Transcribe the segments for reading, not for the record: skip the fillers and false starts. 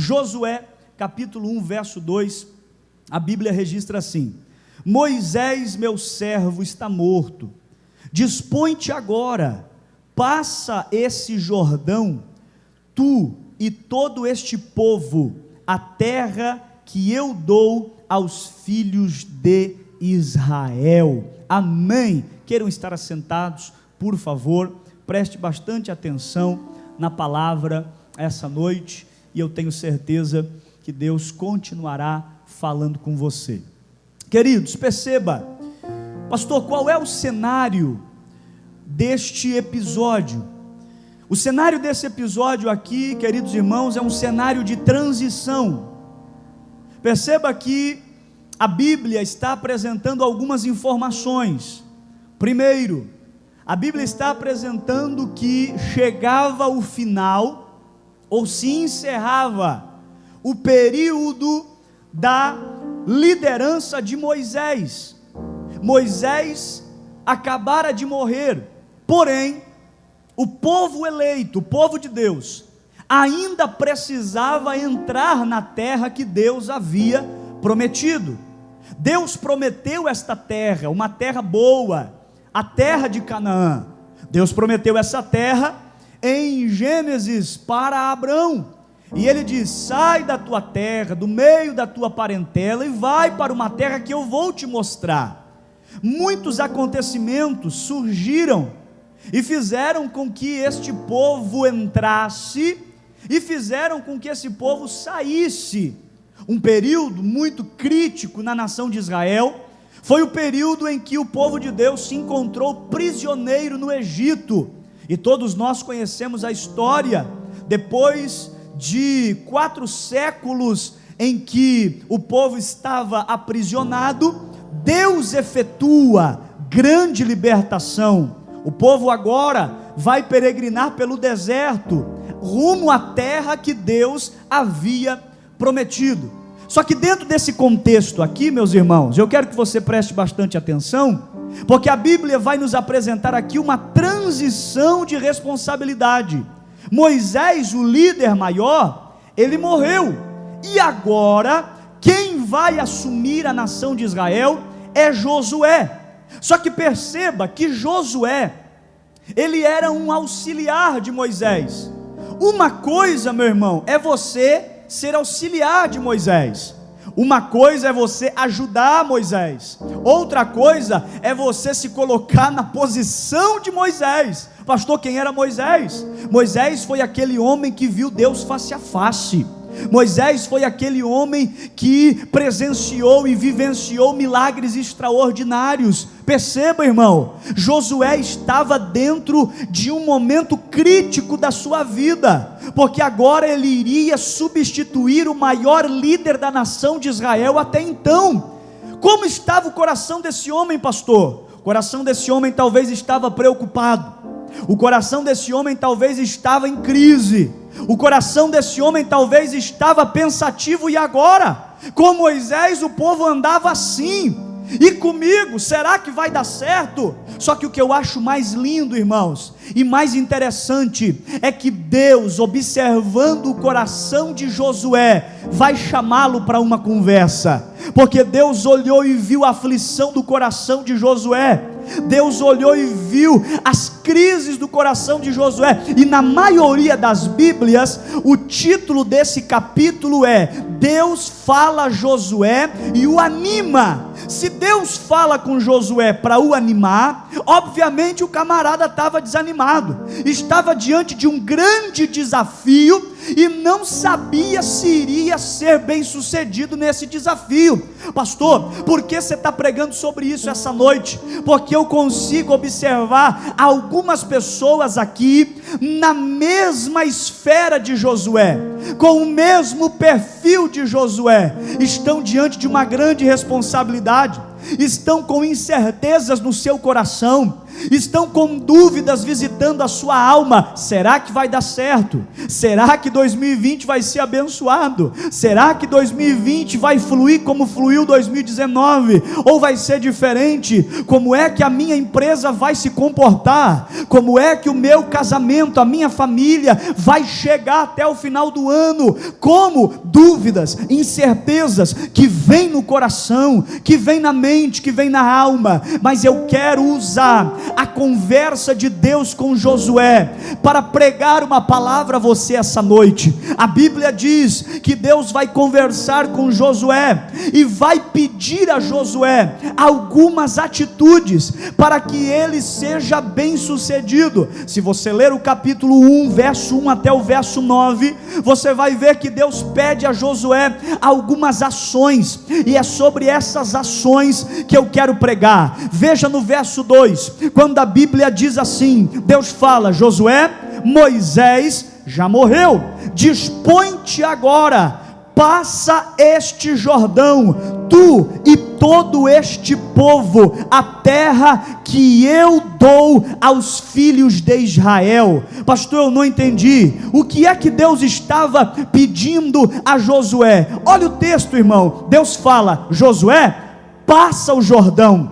Josué, capítulo 1, verso 2, a Bíblia registra assim: Moisés, meu servo, está morto, dispõe-te agora, passa esse Jordão, tu e todo este povo, a terra que eu dou aos filhos de Israel. Amém. Queiram estar assentados, por favor, preste bastante atenção na palavra essa noite, e eu tenho certeza que Deus continuará falando com você. Queridos, perceba, pastor, qual é o cenário deste episódio? O cenário desse episódio aqui, queridos irmãos, é um cenário de transição. Perceba que a Bíblia está apresentando algumas informações. Primeiro, a Bíblia está apresentando que chegava o final, ou se encerrava o período da liderança de Moisés. Moisés acabara de morrer, porém, o povo eleito, o povo de Deus, ainda precisava entrar na terra que Deus havia prometido. Deus prometeu esta terra, uma terra boa, a terra de Canaã. Deus prometeu essa terra em Gênesis para Abrão, e ele diz: sai da tua terra, do meio da tua parentela, e vai para uma terra que eu vou te mostrar. Muitos acontecimentos surgiram e fizeram com que este povo entrasse, e fizeram com que esse povo saísse. Um período muito crítico na nação de Israel foi o período em que o povo de Deus se encontrou prisioneiro no Egito, e todos nós conhecemos a história. Depois de 4 séculos em que o povo estava aprisionado, Deus efetua grande libertação. O povo agora vai peregrinar pelo deserto, rumo à terra que Deus havia prometido. Só que dentro desse contexto aqui, meus irmãos, eu quero que você preste bastante atenção, porque a Bíblia vai nos apresentar aqui uma transição de responsabilidade. Moisés, o líder maior, ele morreu, e agora quem vai assumir a nação de Israel é Josué. Só que perceba que Josué, ele era um auxiliar de Moisés. Uma coisa, meu irmão, é você ser auxiliar de Moisés. Uma coisa é você ajudar Moisés. Outra coisa é você se colocar na posição de Moisés. Pastor, quem era Moisés? Moisés foi aquele homem que viu Deus face a face. Moisés foi aquele homem que presenciou e vivenciou milagres extraordinários. Perceba, irmão, Josué estava dentro de um momento crítico da sua vida, porque agora ele iria substituir o maior líder da nação de Israel até então. Como estava o coração desse homem, pastor? O coração desse homem talvez estava preocupado, o coração desse homem talvez estava em crise, o coração desse homem talvez estava pensativo. E agora, com Moisés o povo andava assim, e comigo, será que vai dar certo? Só que o que eu acho mais lindo, irmãos, e mais interessante, é que Deus, observando o coração de Josué, vai chamá-lo para uma conversa, porque Deus olhou e viu a aflição do coração de Josué. Deus olhou e viu as crises do coração de Josué, e na maioria das Bíblias, o título desse capítulo é: Deus fala a Josué e o anima. Se Deus fala com Josué para o animar, obviamente o camarada estava desanimado, estava diante de um grande desafio, e não sabia se iria ser bem sucedido nesse desafio. Pastor, por que você está pregando sobre isso essa noite? Porque eu consigo observar algumas pessoas aqui na mesma esfera de Josué, com o mesmo perfil de Josué, estão diante de uma grande responsabilidade, estão com incertezas no seu coração, estão com dúvidas visitando a sua alma. Será que vai dar certo? Será que 2020 vai ser abençoado? Será que 2020 vai fluir como fluiu 2019? Ou vai ser diferente? Como é que a minha empresa vai se comportar? Como é que o meu casamento, a minha família vai chegar até o final do ano? Como? Dúvidas, incertezas que vêm no coração, que vêm na mente, que vêm na alma. Mas eu quero usar a conversa de Deus com Josué para pregar uma palavra a você essa noite. A Bíblia diz que Deus vai conversar com Josué e vai pedir a Josué algumas atitudes para que ele seja bem sucedido. Se você ler o capítulo 1, verso 1 até o verso 9, você vai ver que Deus pede a Josué algumas ações, e é sobre essas ações que eu quero pregar. Veja no verso 2, quando a Bíblia diz assim, Deus fala: Josué, Moisés já morreu, dispõe-te agora, passa este Jordão, tu e todo este povo, a terra que eu dou aos filhos de Israel. Pastor, eu não entendi. O que é que Deus estava pedindo a Josué? Olha o texto, irmão. Deus fala: Josué, passa o Jordão.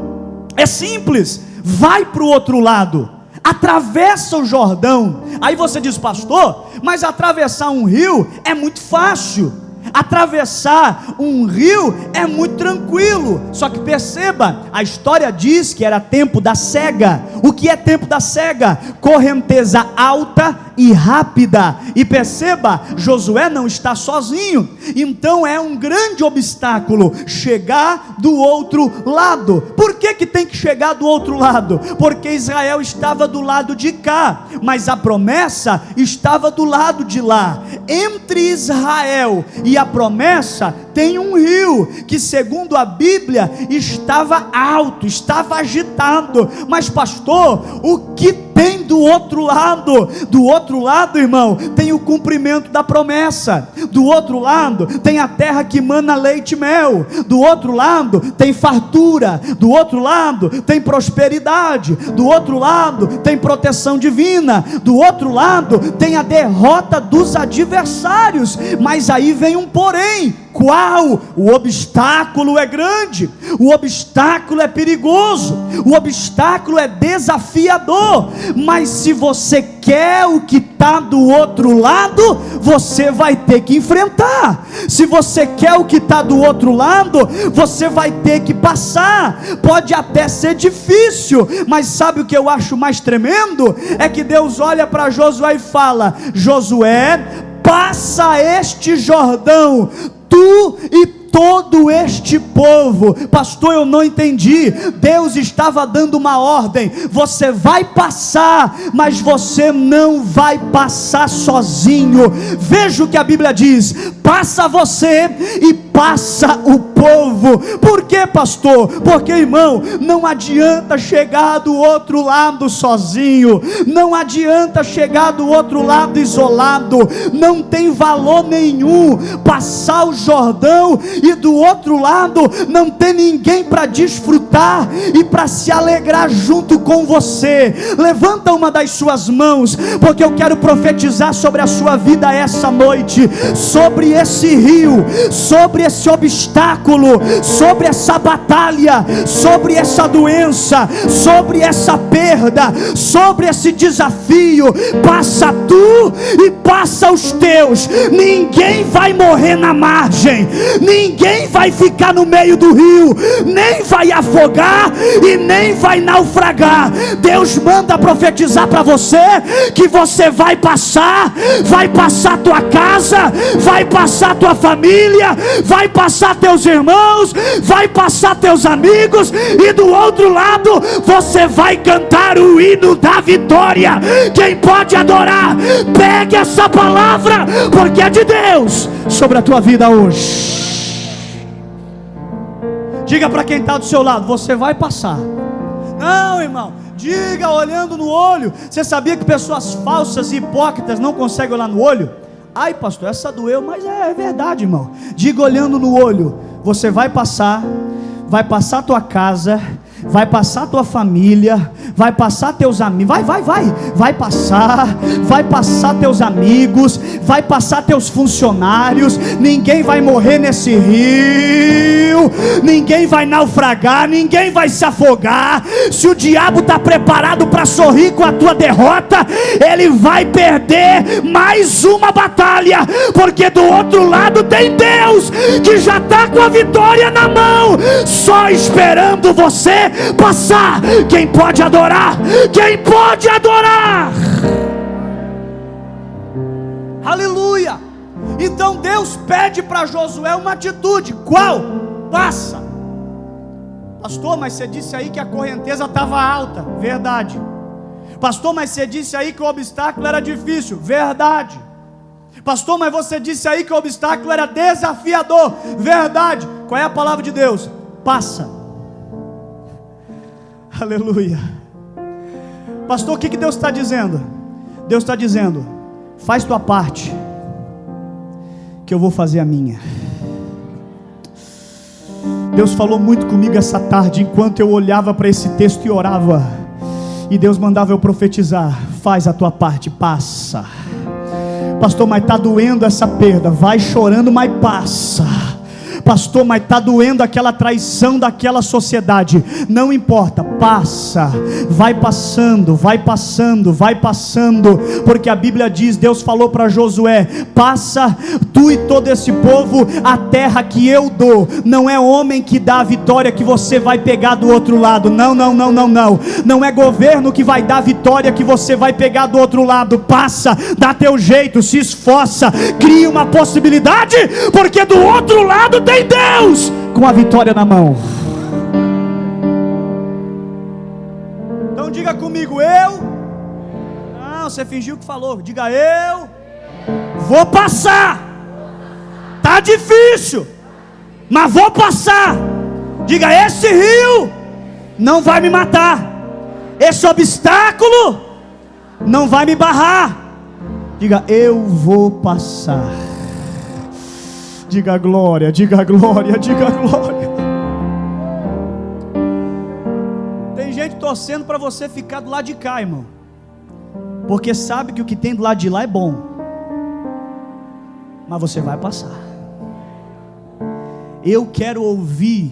É simples, vai para o outro lado, atravessa o Jordão. Aí você diz: pastor, mas atravessar um rio é muito fácil. Atravessar um rio é muito tranquilo. Só que perceba, a história diz que era tempo da cega. O que é tempo da cega? Correnteza alta e rápida. E perceba, Josué não está sozinho. Então é um grande obstáculo chegar do outro lado. Por que tem que chegar do outro lado? Porque Israel estava do lado de cá, mas a promessa estava do lado de lá. Entre Israel e a promessa tem um rio que, segundo a Bíblia, estava alto, estava agitado. Mas pastor, o que tem do outro lado? Do outro lado, irmão, tem o cumprimento da promessa. Do outro lado tem a terra que mana leite e mel. Do outro lado tem fartura. Do outro lado tem prosperidade. Do outro lado tem proteção divina. Do outro lado tem a derrota dos adversários. Mas aí vem um porém. Qual? O obstáculo é grande, o obstáculo é perigoso, o obstáculo é desafiador. Mas se você quer o que está do outro lado, você vai ter que enfrentar. Se você quer o que está do outro lado, você vai ter que passar. Pode até ser difícil, mas sabe o que eu acho mais tremendo? É que Deus olha para Josué e fala: Josué, passa este Jordão, tu e todo este povo. Pastor, eu não entendi. Deus estava dando uma ordem: você vai passar, mas você não vai passar sozinho. Veja o que a Bíblia diz: passa você e passa o povo. Por que, pastor? Porque, irmão, não adianta chegar do outro lado sozinho, não adianta chegar do outro lado isolado. Não tem valor nenhum passar o Jordão e do outro lado não tem ninguém para desfrutar e para se alegrar junto com você. Levanta uma das suas mãos, porque eu quero profetizar sobre a sua vida essa noite, sobre esse rio, sobre esse obstáculo, sobre essa batalha, sobre essa doença, sobre essa perda, sobre esse desafio. Passa tu e passa os teus. Ninguém vai morrer na margem, ninguém vai ficar no meio do rio, nem vai afogar e nem vai naufragar. Deus manda profetizar para você que você vai passar tua casa, vai passar tua família, vai passar teus irmãos, vai passar teus amigos, e do outro lado você vai cantar o hino da vitória. Quem pode adorar, pegue essa palavra, porque é de Deus sobre a tua vida hoje. Diga para quem está do seu lado: você vai passar. Não, irmão, diga olhando no olho. Você sabia que pessoas falsas e hipócritas não conseguem olhar no olho? Ai, pastor, essa doeu, mas é verdade, irmão. Diga olhando no olho: você vai passar tua casa, vai passar tua família, vai passar teus amigos, vai passar teus amigos, vai passar teus funcionários, ninguém vai morrer nesse rio, ninguém vai naufragar, ninguém vai se afogar. Se o diabo está preparado para sorrir com a tua derrota, ele vai perder mais uma batalha, porque do outro lado tem Deus, que já está com a vitória na mão, só esperando você passar. Quem pode adorar? Quem pode adorar? Aleluia! Então Deus pede para Josué uma atitude. Qual? Passa. Pastor, mas você disse aí que a correnteza estava alta. Verdade. Pastor, mas você disse aí que o obstáculo era difícil. Verdade. Pastor, mas você disse aí que o obstáculo era desafiador. Verdade. Qual é a palavra de Deus? Passa. Aleluia. Pastor, o que Deus está dizendo? Deus está dizendo: faz tua parte, que eu vou fazer a minha. Deus falou muito comigo essa tarde, enquanto eu olhava para esse texto e orava, e Deus mandava eu profetizar: faz a tua parte, passa. Pastor, mas está doendo essa perda. Vai chorando, mas passa. Pastor, mas está doendo aquela traição daquela sociedade. Não importa, passa. Vai passando, vai passando, vai passando. Porque a Bíblia diz, Deus falou para Josué: passa tu e todo esse povo a terra que eu dou. Não é homem que dá a vitória que você vai pegar do outro lado. Não. Não é governo que vai dar a vitória que você vai pegar do outro lado. Passa, dá teu jeito, se esforça, cria uma possibilidade, porque do outro lado tem Deus com a vitória na mão. Então diga comigo: não, você fingiu que falou. Diga: eu vou passar. Tá difícil, mas vou passar. Diga: esse rio não vai me matar, esse obstáculo não vai me barrar. Diga: eu vou passar. Diga glória, diga glória, diga glória. Tem gente torcendo para você ficar do lado de cá, irmão, porque sabe que o que tem do lado de lá é bom, mas você vai passar. Eu quero ouvir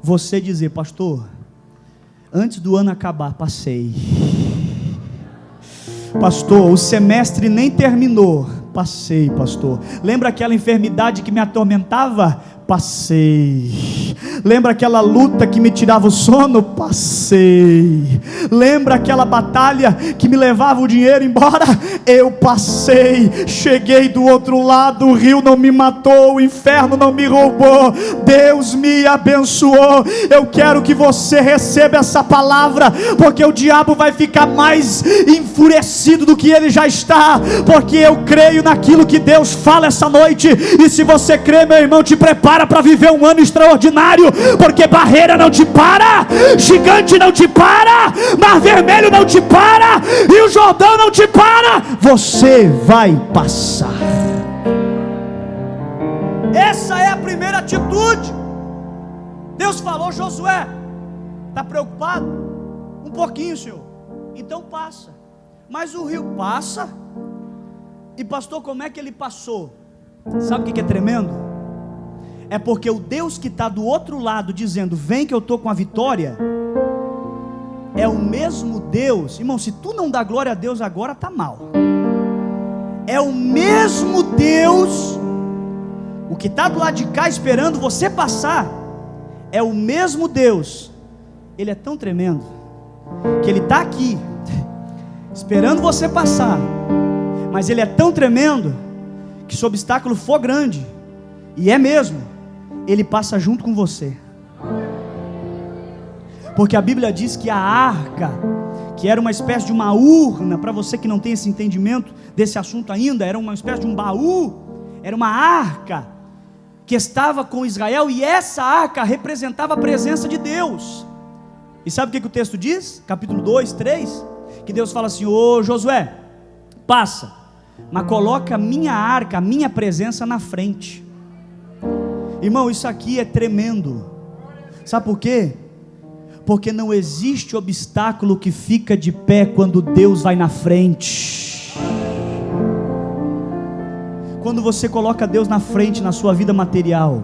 você dizer: pastor, antes do ano acabar, passei. Pastor, o semestre nem terminou. Passei, pastor. Lembra aquela enfermidade que me atormentava? Passei. Lembra aquela luta que me tirava o sono? Passei. Lembra aquela batalha que me levava o dinheiro embora? Eu passei. Cheguei do outro lado, o rio não me matou, o inferno não me roubou, Deus me abençoou. Eu quero que você receba essa palavra, porque o diabo vai ficar mais enfurecido do que ele já está, porque eu creio naquilo que Deus fala essa noite. E se você crê, meu irmão, te prepara para viver um ano extraordinário, porque barreira não te para, gigante não te para, mar vermelho não te para, e o Jordão não te para. Você vai passar. Essa é a primeira atitude. Deus falou: Josué, está preocupado? Um pouquinho, Senhor. Então passa. Mas o rio passa. E pastor, como é que ele passou? Sabe o que é tremendo? É porque o Deus que está do outro lado dizendo: vem que eu estou com a vitória, é o mesmo Deus. Irmão, se tu não dá glória a Deus agora, está mal. É o mesmo Deus. O que está do lado de cá esperando você passar é o mesmo Deus. Ele é tão tremendo que ele está aqui esperando você passar, mas ele é tão tremendo que se o obstáculo for grande, e é mesmo, ele passa junto com você. Porque a Bíblia diz que a arca, que era uma espécie de uma urna, para você que não tem esse entendimento desse assunto ainda, era uma espécie de um baú, era uma arca que estava com Israel, e essa arca representava a presença de Deus. E sabe o que o texto diz? Capítulo 2, 3, que Deus fala assim: ô Josué, passa, mas coloca a minha arca, a minha presença na frente. Irmão, isso aqui é tremendo. Sabe por quê? Porque não existe obstáculo que fica de pé quando Deus vai na frente. Quando você coloca Deus na frente na sua vida material,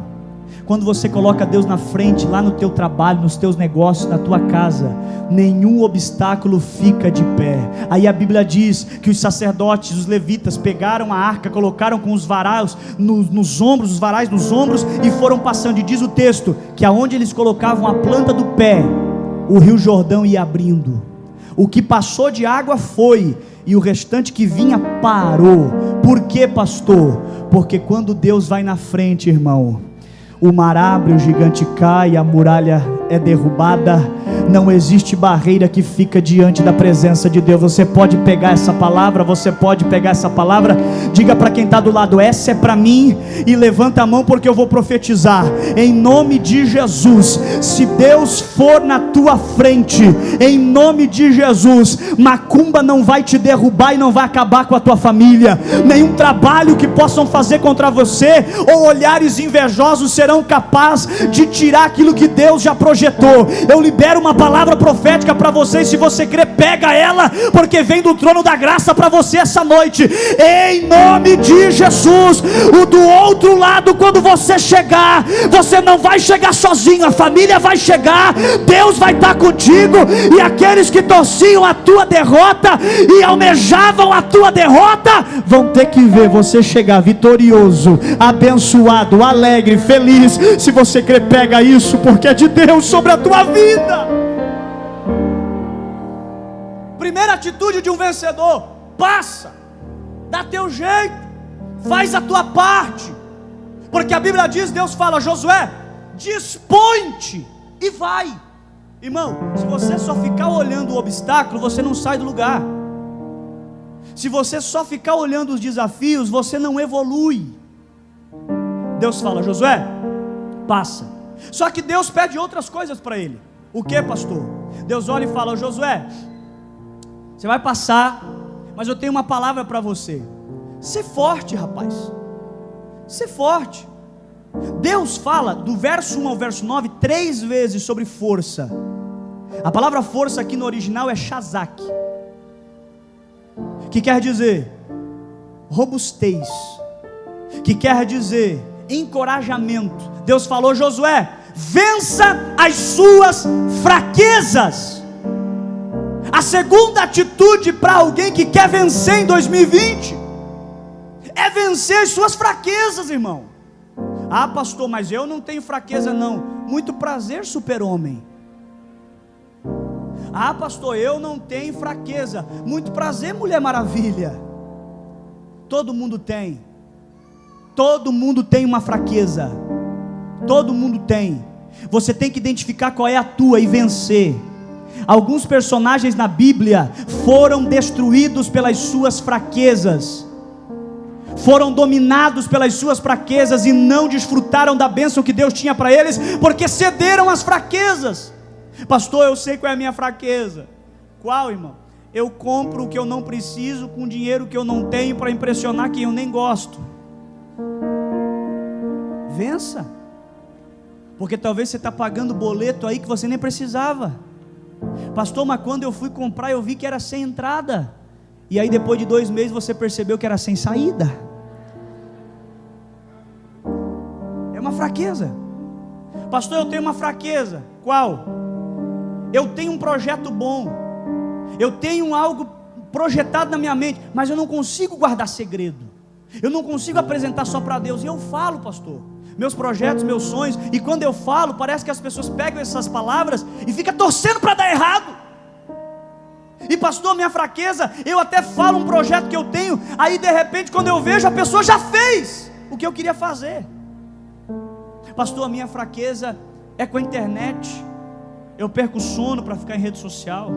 quando você coloca Deus na frente lá no teu trabalho, nos teus negócios, na tua casa, nenhum obstáculo fica de pé. Aí a Bíblia diz que os sacerdotes, os levitas, pegaram a arca, colocaram com os varais nos ombros, os varais nos ombros, e foram passando. E diz o texto que aonde eles colocavam a planta do pé, o rio Jordão ia abrindo. O que passou de água foi, e o restante que vinha parou. Por quê, pastor? Porque quando Deus vai na frente, irmão, o mar abre, o gigante cai, a muralha é derrubada. Não existe barreira que fica diante da presença de Deus. Você pode pegar essa palavra, diga para quem está do lado: essa é para mim, e levanta a mão, porque eu vou profetizar, em nome de Jesus. Se Deus for na tua frente, em nome de Jesus, macumba não vai te derrubar e não vai acabar com a tua família. Nenhum trabalho que possam fazer contra você, ou olhares invejosos, serão capazes de tirar aquilo que Deus já projetou. Eu libero uma palavra profética para você, e se você crer, pega ela, porque vem do trono da graça para você essa noite, em nome de Jesus. O do outro lado, quando você chegar, você não vai chegar sozinho, a família vai chegar, Deus vai estar contigo, e aqueles que torciam a tua derrota e almejavam a tua derrota, vão ter que ver você chegar vitorioso, abençoado, alegre, feliz. Se você crer, pega isso, porque é de Deus sobre a tua vida. Primeira atitude de um vencedor: passa, dá teu jeito, faz a tua parte, porque a Bíblia diz, Deus fala: Josué, dispõe-te e vai. Irmão, se você só ficar olhando o obstáculo, você não sai do lugar. Se você só ficar olhando os desafios, você não evolui. Deus fala: Josué, passa. Só que Deus pede outras coisas para ele. O que, pastor? Deus olha e fala: Josué, você vai passar, mas eu tenho uma palavra para você. Ser forte, rapaz. Ser forte. Deus fala do verso 1 ao verso 9 3 vezes sobre força. A palavra força aqui no original é shazak, que quer dizer robustez, que quer dizer encorajamento. Deus falou: Josué, vença as suas fraquezas. A segunda atitude para alguém que quer vencer em 2020 é vencer as suas fraquezas, irmão. Ah, pastor, mas eu não tenho fraqueza não. Muito prazer, super-homem. Ah, pastor, eu não tenho fraqueza. Muito prazer, Mulher Maravilha. Todo mundo tem. Todo mundo tem uma fraqueza. Todo mundo tem. Você tem que identificar qual é a tua e vencer. Alguns personagens na Bíblia foram destruídos pelas suas fraquezas, foram dominados pelas suas fraquezas e não desfrutaram da bênção que Deus tinha para eles, porque cederam às fraquezas. Pastor, eu sei qual é a minha fraqueza. Qual, irmão? Eu compro o que eu não preciso com dinheiro que eu não tenho para impressionar quem eu nem gosto. Vença. Porque talvez você está pagando boleto aí que você nem precisava. Pastor, mas quando eu fui comprar eu vi que era sem entrada, e aí depois de 2 meses você percebeu que era sem saída. É uma fraqueza. Pastor, eu tenho uma fraqueza. Qual? Eu tenho um projeto bom, eu tenho algo projetado na minha mente, mas eu não consigo guardar segredo, eu não consigo apresentar só para Deus. E eu falo, pastor, meus projetos, meus sonhos, e quando eu falo, parece que as pessoas pegam essas palavras e ficam torcendo para dar errado. E pastor, minha fraqueza, eu até falo um projeto que eu tenho, aí de repente quando eu vejo, a pessoa já fez o que eu queria fazer. Pastor, a minha fraqueza é com a internet, eu perco o sono para ficar em rede social.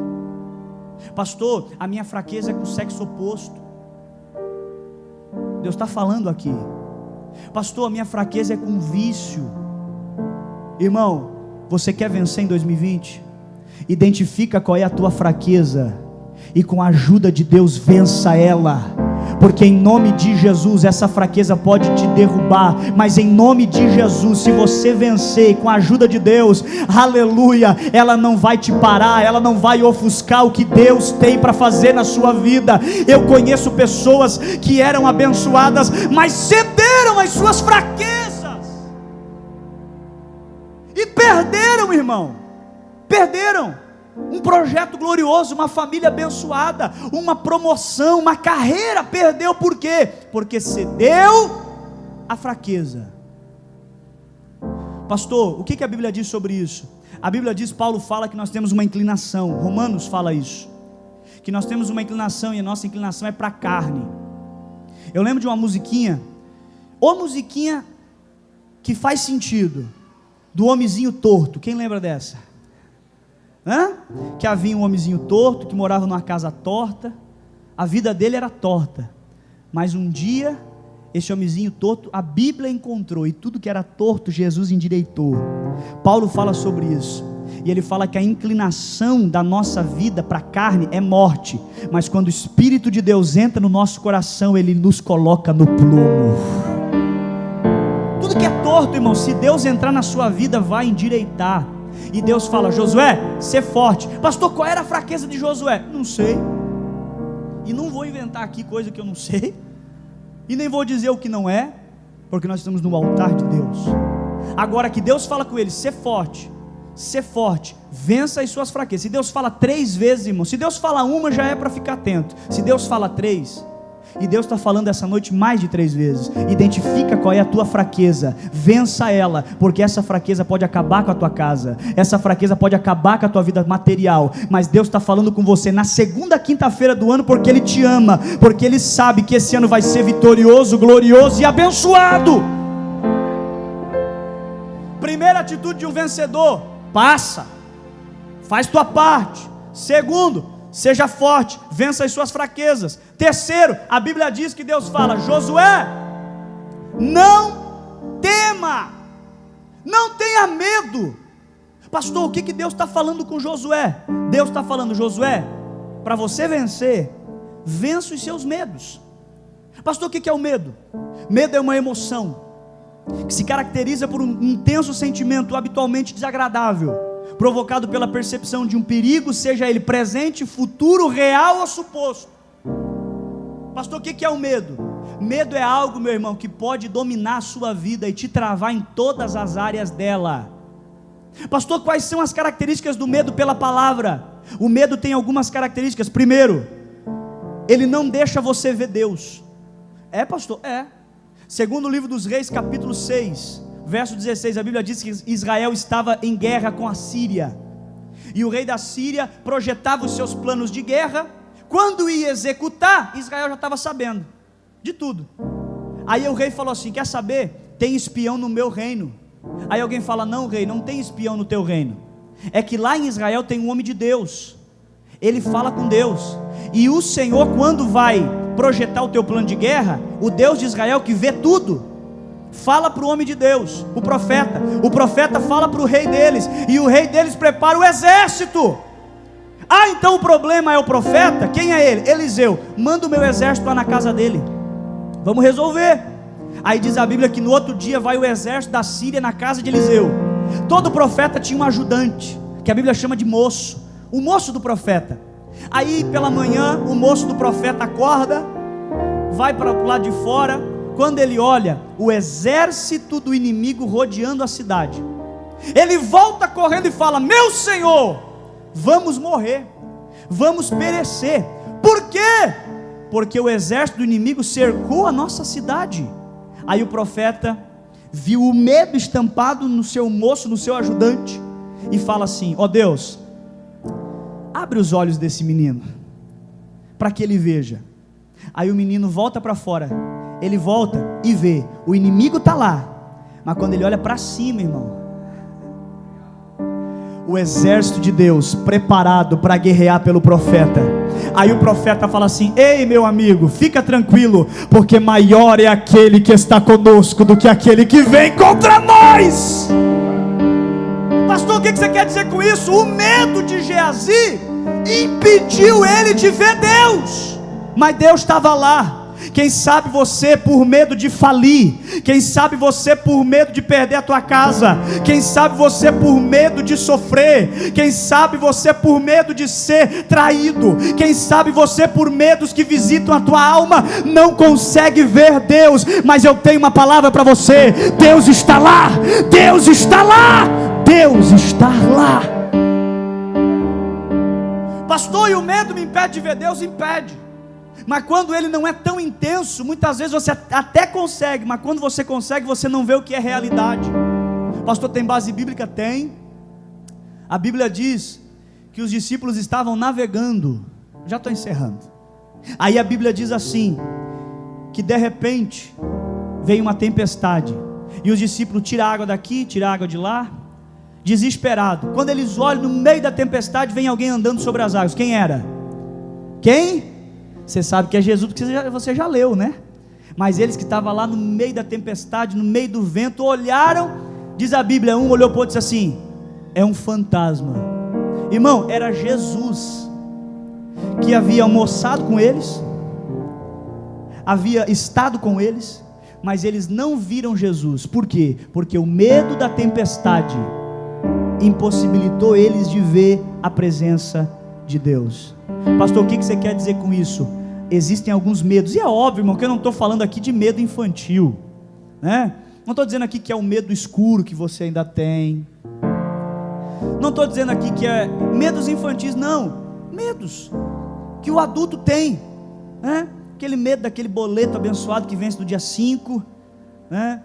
Pastor, a minha fraqueza é com o sexo oposto. Deus está falando aqui. Pastor, a minha fraqueza é com vício. Irmão, você quer vencer em 2020? Identifica qual é a tua fraqueza e com a ajuda de Deus vença ela, porque em nome de Jesus essa fraqueza pode te derrubar, mas em nome de Jesus, se você vencer com a ajuda de Deus, aleluia, ela não vai te parar, ela não vai ofuscar o que Deus tem para fazer na sua vida. Eu conheço pessoas que eram abençoadas, mas cederam às suas fraquezas e perderam, irmão, perderam um projeto glorioso, uma família abençoada, uma promoção, uma carreira. Perdeu por quê? Porque cedeu à fraqueza. Pastor, o que a Bíblia diz sobre isso? A Bíblia diz, Paulo fala que nós temos uma inclinação, Romanos fala isso, que nós temos uma inclinação, e a nossa inclinação é para a carne. Eu lembro de uma musiquinha, ou musiquinha que faz sentido, do homenzinho torto. Quem lembra dessa? Que havia um homenzinho torto, que morava numa casa torta, a vida dele era torta, mas um dia, esse homenzinho torto, a Bíblia encontrou, e tudo que era torto, Jesus endireitou. Paulo fala sobre isso, e ele fala que a inclinação da nossa vida para a carne é morte, mas quando o Espírito de Deus entra no nosso coração, ele nos coloca no plumo. Tudo que é torto, irmão, se Deus entrar na sua vida, vai endireitar. E Deus fala, Josué, ser forte. Pastor, qual era a fraqueza de Josué? Não sei, e não vou inventar aqui coisa que eu não sei, e nem vou dizer o que não é, porque nós estamos no altar de Deus. Agora que Deus fala com ele, ser forte, vença as suas fraquezas. Se Deus fala 3 vezes, irmão, se Deus fala uma, já é para ficar atento. Se Deus fala 3, e Deus está falando essa noite mais de 3 vezes, identifica qual é a tua fraqueza, vença ela, porque essa fraqueza pode acabar com a tua casa, essa fraqueza pode acabar com a tua vida material, mas Deus está falando com você na segunda quinta-feira do ano, porque Ele te ama, porque Ele sabe que esse ano vai ser vitorioso, glorioso e abençoado. Primeira atitude de um vencedor: passa, faz tua parte. Segundo, seja forte, vença as suas fraquezas. Terceiro, a Bíblia diz que Deus fala, Josué, não tema, não tenha medo. Pastor, o que Deus está falando com Josué? Deus está falando, Josué, para você vencer, vença os seus medos. Pastor, o que é o medo? Medo é uma emoção que se caracteriza por um intenso sentimento habitualmente desagradável, provocado pela percepção de um perigo, seja ele presente, futuro, real ou suposto. Pastor, o que é o medo? Medo é algo, meu irmão, que pode dominar a sua vida e te travar em todas as áreas dela. Pastor, quais são as características do medo pela palavra? O medo tem algumas características. Primeiro, ele não deixa você ver Deus. É, pastor? É. Segundo o livro dos Reis, capítulo 6, verso 16, a Bíblia diz que Israel estava em guerra com a Síria, e o rei da Síria projetava os seus planos de guerra. Quando ia executar, Israel já estava sabendo de tudo. Aí o rei falou assim, quer saber? Tem espião no meu reino. Aí alguém fala, não rei, não tem espião no teu reino. É que lá em Israel tem um homem de Deus, ele fala com Deus, e o Senhor, quando vai projetar o teu plano de guerra, o Deus de Israel que vê tudo, fala para o homem de Deus, o profeta fala para o rei deles, e o rei deles prepara o exército. Então o problema é o profeta. Quem é ele? Eliseu. Manda o meu exército lá na casa dele, vamos resolver. Aí diz a Bíblia que no outro dia vai o exército da Síria na casa de Eliseu. Todo profeta tinha um ajudante, que a Bíblia chama de moço, o moço do profeta. Aí pela manhã o moço do profeta acorda, vai para o lado de fora. Quando ele olha o exército do inimigo rodeando a cidade, ele volta correndo e fala, meu Senhor, vamos morrer, vamos perecer. Por quê? Porque o exército do inimigo cercou a nossa cidade. Aí o profeta viu o medo estampado no seu moço, no seu ajudante, e fala assim, ó Deus, abre os olhos desse menino, para que ele veja. Aí o menino volta para fora, ele volta e vê, o inimigo está lá, mas quando ele olha para cima, irmão, o exército de Deus preparado para guerrear pelo profeta. Aí o profeta fala assim, ei meu amigo, fica tranquilo, porque maior é aquele que está conosco do que aquele que vem contra nós. Pastor, o que você quer dizer com isso? O medo de Geazi impediu ele de ver Deus, mas Deus estava lá. Quem sabe você por medo de falir, quem sabe você por medo de perder a tua casa, quem sabe você por medo de sofrer, quem sabe você por medo de ser traído, quem sabe você por medos que visitam a tua alma, não consegue ver Deus, mas eu tenho uma palavra para você: Deus está lá, Deus está lá, Deus está lá. Pastor, e o medo me impede de ver Deus? Impede, mas quando ele não é tão intenso, muitas vezes você até consegue, mas quando você consegue, você não vê o que é realidade. Pastor, tem base bíblica? Tem. A Bíblia diz que os discípulos estavam navegando, já estou encerrando, aí a Bíblia diz assim, que de repente veio uma tempestade, e os discípulos tiram a água daqui, tiram a água de lá, desesperado. Quando eles olham, no meio da tempestade vem alguém andando sobre as águas. Quem era? Quem? Você sabe que é Jesus, porque você já leu, né? Mas eles que estavam lá no meio da tempestade, no meio do vento, olharam, diz a Bíblia, um olhou para o outro e disse assim: é um fantasma. Irmão, era Jesus, que havia almoçado com eles, havia estado com eles, mas eles não viram Jesus. Por quê? Porque o medo da tempestade impossibilitou eles de ver a presença de Deus. Pastor, o que você quer dizer com isso? Existem alguns medos, e é óbvio, irmão, que eu não estou falando aqui de medo infantil, né? Não estou dizendo aqui que é o medo escuro que você ainda tem, não estou dizendo aqui que é medos infantis, não, medos que o adulto tem, né? Aquele medo daquele boleto abençoado que vence no dia 5, né?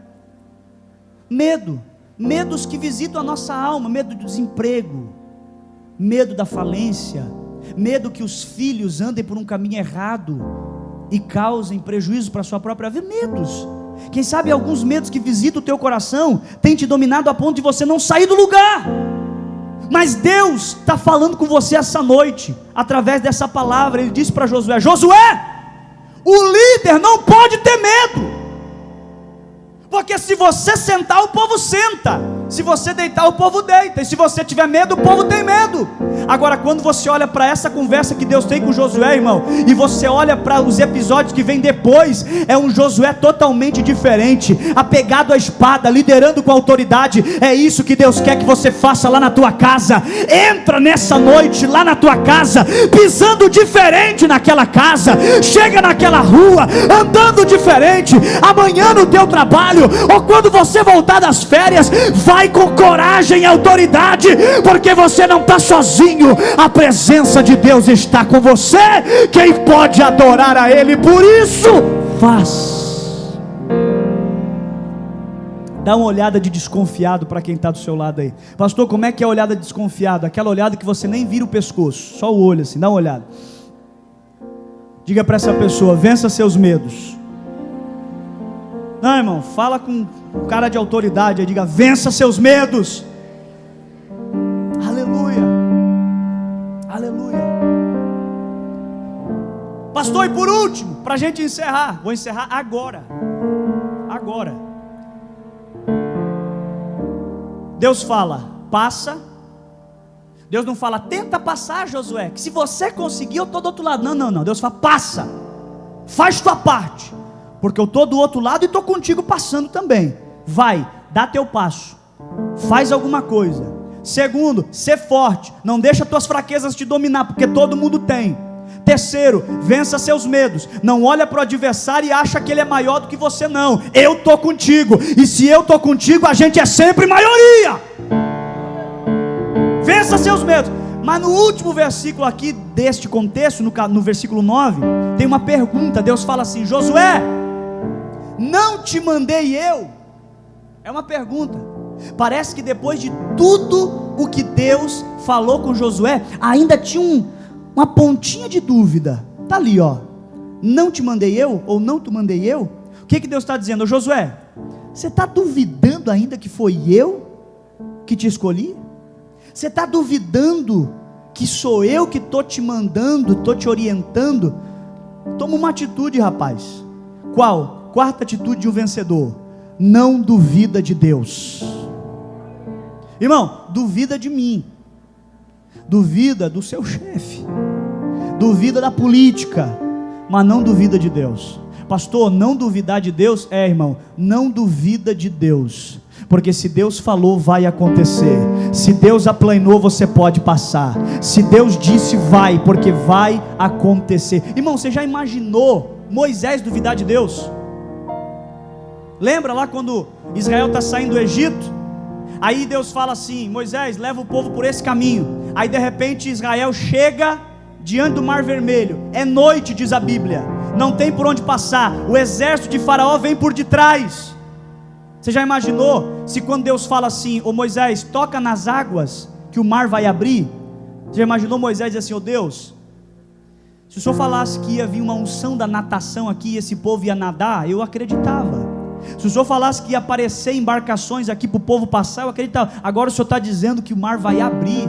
Medos que visitam a nossa alma, medo do desemprego, medo da falência, medo que os filhos andem por um caminho errado e causem prejuízo para a sua própria vida. Medos, quem sabe alguns medos que visitam o teu coração têm te dominado a ponto de você não sair do lugar, mas Deus está falando com você essa noite, através dessa palavra. Ele disse para Josué: Josué, o líder não pode ter medo, porque se você sentar, o povo senta, se você deitar, o povo deita, e se você tiver medo, o povo tem medo. Agora, quando você olha para essa conversa que Deus tem com Josué, irmão, e você olha para os episódios que vem depois, é um Josué totalmente diferente, apegado à espada, liderando com autoridade. É isso que Deus quer que você faça lá na tua casa. Entra nessa noite lá na tua casa, pisando diferente naquela casa, chega naquela rua, andando diferente. Amanhã no teu trabalho, ou quando você voltar das férias, vai com coragem e autoridade, porque você não está sozinho, a presença de Deus está com você. Quem pode adorar a Ele por isso, faz. Dá uma olhada de desconfiado para quem está do seu lado aí. Pastor, como é que é a olhada de desconfiado? Aquela olhada que você nem vira o pescoço, só o olho assim, dá uma olhada. Diga para essa pessoa: vença seus medos. Não, irmão, fala com um cara de autoridade aí, diga: vença seus medos. Aleluia, aleluia. Pastor, e por último, para a gente encerrar, vou encerrar agora. Deus fala: passa. Deus não fala: tenta passar, Josué, que se você conseguir eu estou do outro lado. Não, Deus fala: passa, faz tua parte, porque eu estou do outro lado e estou contigo passando também. Vai, dá teu passo, faz alguma coisa. Segundo, ser forte, não deixa tuas fraquezas te dominar, porque todo mundo tem. Terceiro, vença seus medos. Não olha para o adversário e acha que ele é maior do que você. Não, eu estou contigo, e se eu estou contigo, a gente é sempre maioria. Vença seus medos. Mas no último versículo aqui deste contexto, no versículo 9, tem uma pergunta. Deus fala assim: Josué, não te mandei eu? É uma pergunta. Parece que depois de tudo o que Deus falou com Josué, ainda tinha uma pontinha de dúvida. Está ali, ó: não te mandei eu? Ou não te mandei eu? O que Deus está dizendo? Ô Josué, você está duvidando ainda que foi eu que te escolhi? Você está duvidando que sou eu que estou te mandando, estou te orientando? Toma uma atitude, rapaz. Qual? Quarta atitude de um vencedor: não duvida de Deus. Irmão, duvida de mim, duvida do seu chefe, duvida da política, mas não duvida de Deus. Pastor, não duvidar de Deus? Irmão, não duvida de Deus, porque se Deus falou, vai acontecer. Se Deus aplanou, você pode passar. Se Deus disse, vai, porque vai acontecer. Irmão, você já imaginou Moisés duvidar de Deus? Lembra lá quando Israel está saindo do Egito? Aí Deus fala assim: Moisés, leva o povo por esse caminho. Aí de repente Israel chega diante do Mar Vermelho. É noite, diz a Bíblia, não tem por onde passar. O exército de Faraó vem por detrás. Você já imaginou se quando Deus fala assim: ô Moisés, toca nas águas que o mar vai abrir? Você já imaginou Moisés dizer assim: ô Deus, se o Senhor falasse que ia vir uma unção da natação aqui e esse povo ia nadar, eu acreditava. Se o Senhor falasse que ia aparecer embarcações aqui para o povo passar, eu acreditava. Agora o Senhor está dizendo que o mar vai abrir.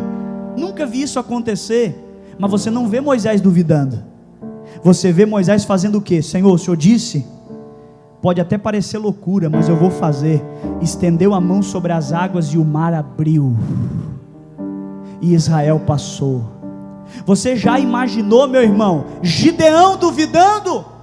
Nunca vi isso acontecer. Mas você não vê Moisés duvidando. Você vê Moisés fazendo o quê? Senhor, o Senhor disse? Pode até parecer loucura, mas eu vou fazer. Estendeu a mão sobre as águas e o mar abriu, e Israel passou. Você já imaginou, meu irmão, Gideão duvidando?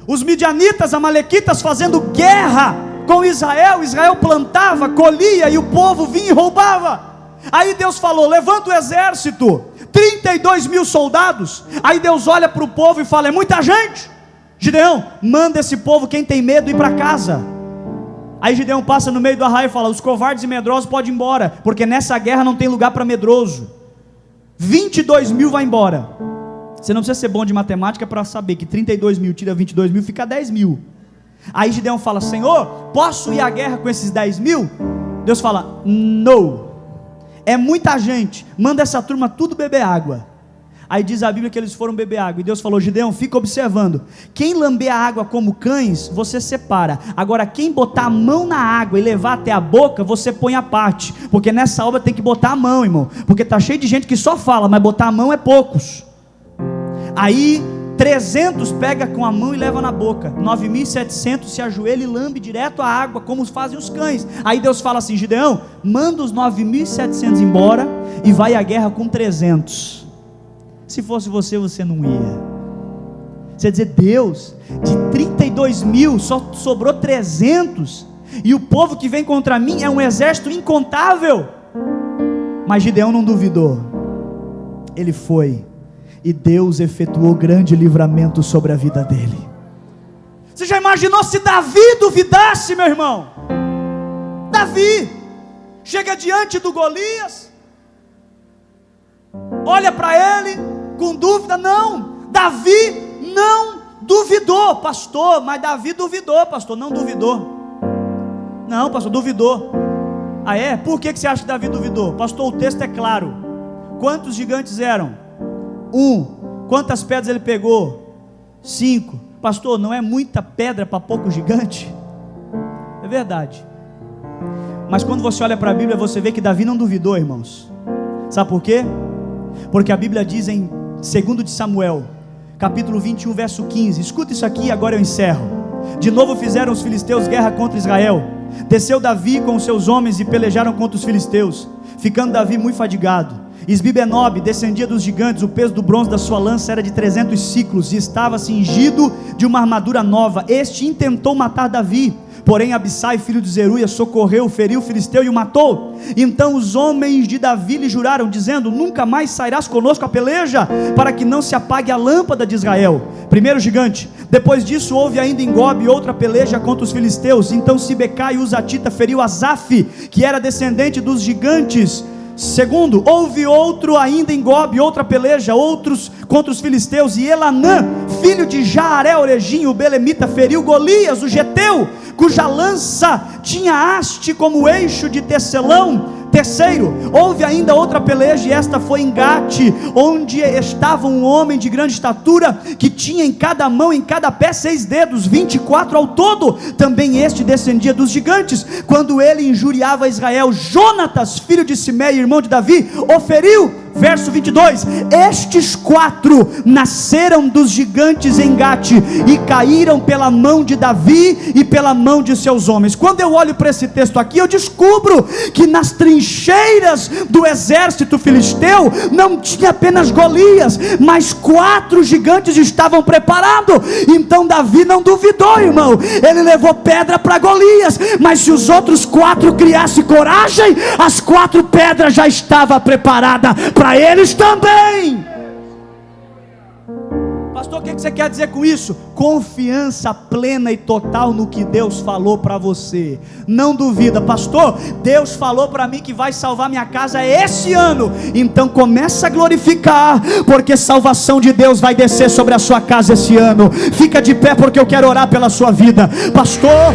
Os midianitas, amalequitas fazendo guerra com Israel. Israel plantava, colhia e o povo vinha e roubava. Aí Deus falou: levanta o exército, 32 mil soldados. Aí Deus olha para o povo e fala: é muita gente. Gideão, manda esse povo, quem tem medo, ir para casa. Aí Gideão passa no meio do arraial e fala: os covardes e medrosos podem ir embora, porque nessa guerra não tem lugar para medroso. 22 mil vai embora. Você não precisa ser bom de matemática para saber que 32 mil tira 22 mil, fica 10 mil. Aí Gideão fala: Senhor, posso ir à guerra com esses 10 mil? Deus fala: não, é muita gente, manda essa turma tudo beber água. Aí diz a Bíblia que eles foram beber água, e Deus falou: Gideão, fica observando, quem lamber a água como cães, você separa. Agora quem botar a mão na água e levar até a boca, você põe à parte, porque nessa obra tem que botar a mão, irmão, porque está cheio de gente que só fala, mas botar a mão é poucos. Aí 300 pega com a mão e leva na boca, 9.700 se ajoelha e lambe direto a água, como fazem os cães. Aí Deus fala assim: Gideão, manda os 9.700 embora e vai à guerra com 300. Se fosse você, você não ia. Você ia dizer: Deus, de 32 mil só sobrou 300, e o povo que vem contra mim é um exército incontável. Mas Gideão não duvidou, ele foi, e Deus efetuou grande livramento sobre a vida dele. Você já imaginou se Davi duvidasse, meu irmão? Davi chega diante do Golias, olha para ele com dúvida. Não, Davi não duvidou, pastor. Mas Davi duvidou, pastor. Não duvidou. Não, pastor, duvidou. Ah é? Por que você acha que Davi duvidou? Pastor, o texto é claro. Quantos gigantes eram? 1. Quantas pedras ele pegou? 5. Pastor, não é muita pedra para pouco gigante? É verdade. Mas quando você olha para a Bíblia, você vê que Davi não duvidou, irmãos. Sabe por quê? Porque a Bíblia diz em 2 de Samuel, capítulo 21, verso 15. Escuta isso aqui e agora eu encerro. De novo fizeram os filisteus guerra contra Israel. Desceu Davi com os seus homens e pelejaram contra os filisteus, ficando Davi muito fadigado. Isbi-Benob descendia dos gigantes, o peso do bronze da sua lança era de 300 ciclos, e estava cingido de uma armadura nova. Este intentou matar Davi, porém Abissai, filho de Zeruia, socorreu, feriu o filisteu e o matou. Então os homens de Davi lhe juraram, dizendo: nunca mais sairás conosco a peleja, para que não se apague a lâmpada de Israel. Primeiro gigante. Depois disso houve ainda em Gobe outra peleja contra os filisteus. Então Sibecai, o Zatita, feriu Asaf, que era descendente dos gigantes. Segundo, houve outro ainda em Gobe, outra peleja, outros contra os filisteus, e Elanã, filho de Jaare-Oregim, o belemita, feriu Golias, o geteu, cuja lança tinha haste como eixo de tecelão. Terceiro, houve ainda outra peleja, e esta foi em Gate, onde estava um homem de grande estatura, que tinha em cada mão, em cada pé 6 dedos, 24 ao todo. Também este descendia dos gigantes. Quando ele injuriava Israel, Jonatas, filho de Simei, irmão de Davi, o feriu verso 22, estes 4 nasceram dos gigantes em Gate e caíram pela mão de Davi e pela mão de seus homens. Quando eu olho para esse texto aqui, eu descubro que nas trincheiras do exército filisteu não tinha apenas Golias, mas 4 gigantes estavam preparados. Então Davi não duvidou, irmão, ele levou pedra para Golias, mas se os outros 4 criassem coragem, as 4 pedras já estavam preparadas para eles também. Pastor, o que você quer dizer com isso? Confiança plena e total no que Deus falou para você. Não duvida, pastor, Deus falou para mim que vai salvar minha casa esse ano. Então começa a glorificar, porque salvação de Deus vai descer sobre a sua casa esse ano. Fica de pé porque eu quero orar pela sua vida. Pastor,